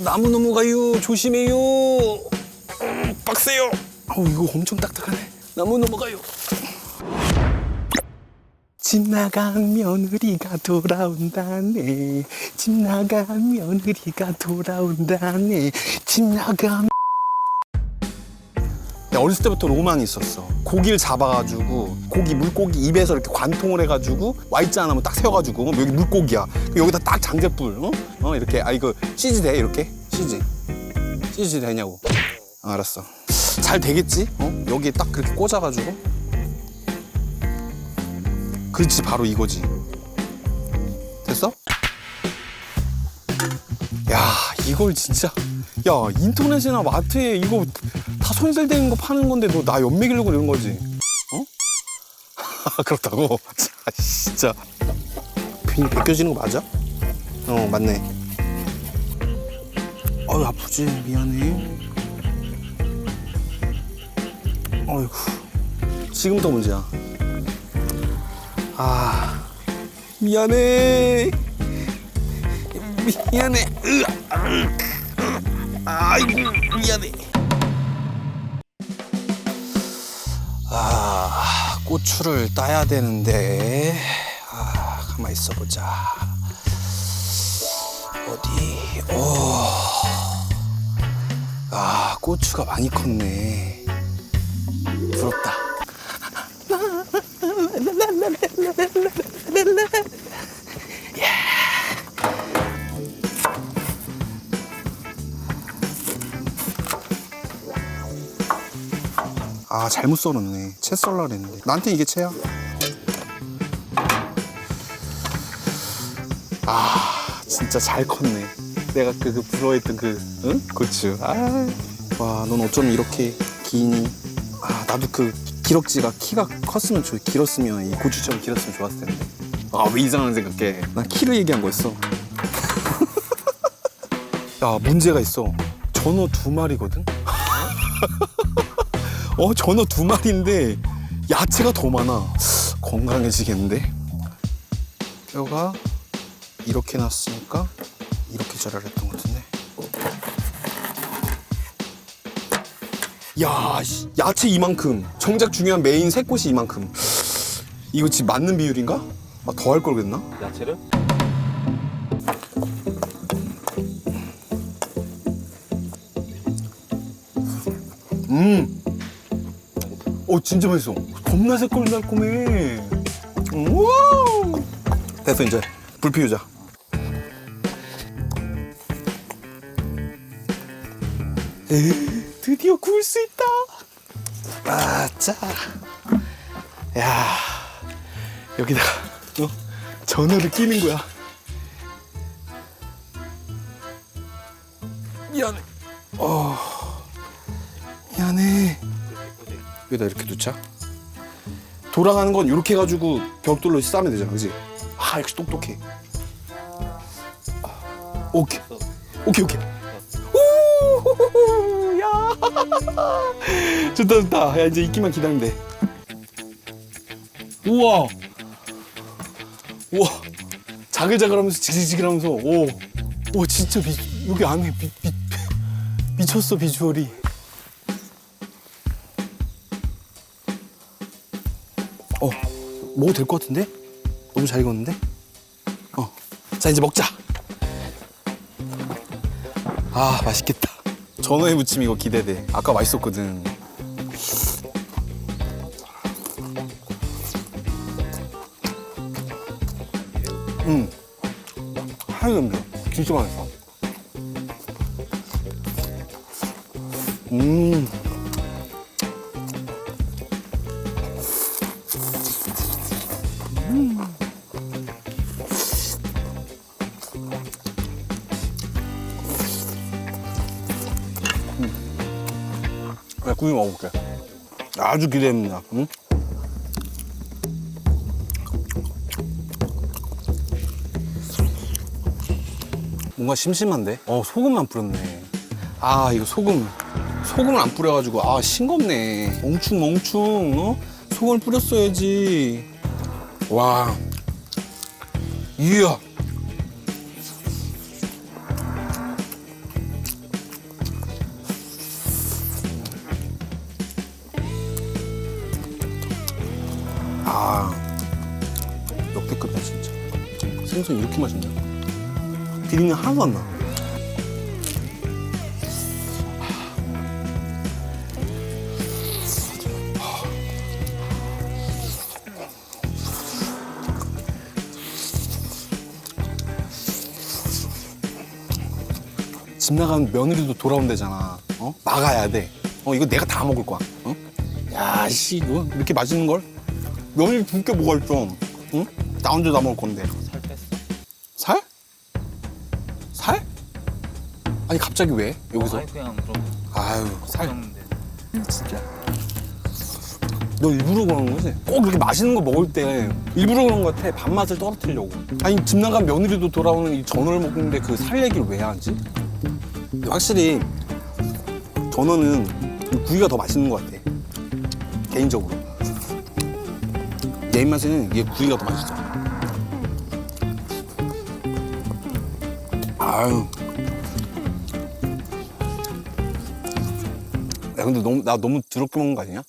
나무 넘어가요. 조심해요. 빡세요. 어우, 이거 엄청 딱딱하네. 나무 넘어가요. 집 나간 며느리가 돌아온다네. 집 나간 며느리가 돌아온다네. 집 나간. 어렸을 때부터 로망이 있었어. 고기를 잡아가지고 물고기 입에서 이렇게 관통을 해가지고 Y자 하나만 딱 세워가지고 여기 물고기야. 여기다 딱 장제불 이렇게. 이거 CG 돼? 이렇게? CG 되냐고. 알았어. 잘 되겠지? 여기에 딱 그렇게 꽂아가지고. 그렇지, 바로 이거지. 됐어? 야, 이걸 진짜. 야, 인터넷이나 마트에 이거 다 손질되는 거 파는 건데 너 나 연맥이려고 이런 거지? 그렇다고? 진짜. 괜히 벗겨지는 거 맞아? 맞네. 어휴, 아프지? 미안해. 어이구. 지금부터 문제야. 미안해. 미안해. 아이고, 미안해. 고추를 따야 되는데. 가만히 있어보자. 어디? 고추가 많이 컸네. 부럽다. 잘못 썰었네. 채 썰라 그랬는데. 나한테 이게 채야. 진짜 잘 컸네. 내가 그 부러워했던 고추. 와, 넌 어쩜 이렇게 기니? 나도 그 기럭지가 키가 컸으면 길었으면 이 고추처럼 길었으면 좋았을 텐데. 왜 이상한 생각해. 난 키를 얘기한 거였어. 야, 문제가 있어. 전어 2마리거든? 전어 2마리인데 야채가 더 많아. 건강해지겠는데? 뼈가 이렇게 났으니까 이렇게 자라랬던 것 같은데. 야, 야채 이만큼. 정작 중요한 메인 새꽃이 이만큼. 이거 지금 맞는 비율인가? 더 할 걸 그랬나? 야채를? 진짜 맛있어. 겁나 새콤달콤해. 우와. 됐어, 이제 불 피우자. 드디어 구울 수 있다. 자. 야, 여기다가 전어를 끼는 거야. 미안해. 미안해. 여기다 이렇게 놓자. 돌아가는 건 이렇게 해가지고 벽돌로 싸면 되잖아, 그지? 역시 똑똑해. 오케이. 오, 야. 좋다. 야, 이제 익기만 기다리면 돼. 우와. 자글자글하면서 지글지글하면서. 오, 진짜 여기 안에 미쳤어, 비주얼이. 먹어도 될 것 같은데? 너무 잘 익었는데? 자, 이제 먹자. 맛있겠다. 전어회 무침 이거 기대돼. 아까 맛있었거든. 하나도 안 돼. 진짜 맛있어. 구이 먹어볼게. 아주 기대됩니다. 뭔가 심심한데? 소금만 뿌렸네. 이거 소금을 안 뿌려가지고 싱겁네. 멍충 소금을 뿌렸어야지. 와, 이야. 생선 이렇게 맛있냐? 비린내 하나도 안 나. 집 나가는 며느리도 돌아온대잖아. 어? 막아야 돼. 이거 내가 다 먹을 거야. 어? 야, 씨, 너 이렇게 맛있는 걸? 며느리 둘게 뭐가 있어? 응? 나 혼자 다 먹을 건데. 살 뺐어. 살? 살? 아니 갑자기 왜? 여기서? 아니 그냥 좀 아유, 살. 걱정인데. 진짜. 너 일부러 그러는 거지? 꼭 그렇게 맛있는 거 먹을 때 일부러 그런 거 같아. 밥맛을 떨어뜨리려고. 아니 집 나간 며느리도 돌아오는 이 전어를 먹는데 그 살 얘기를 왜 하지? 확실히 전어는 구이가 더 맛있는 것 같아. 개인적으로. 내 입맛에는 이게 구이가 더 맛있어. 아유. 야 근데 나 너무 더럽게 먹는 거 아니냐?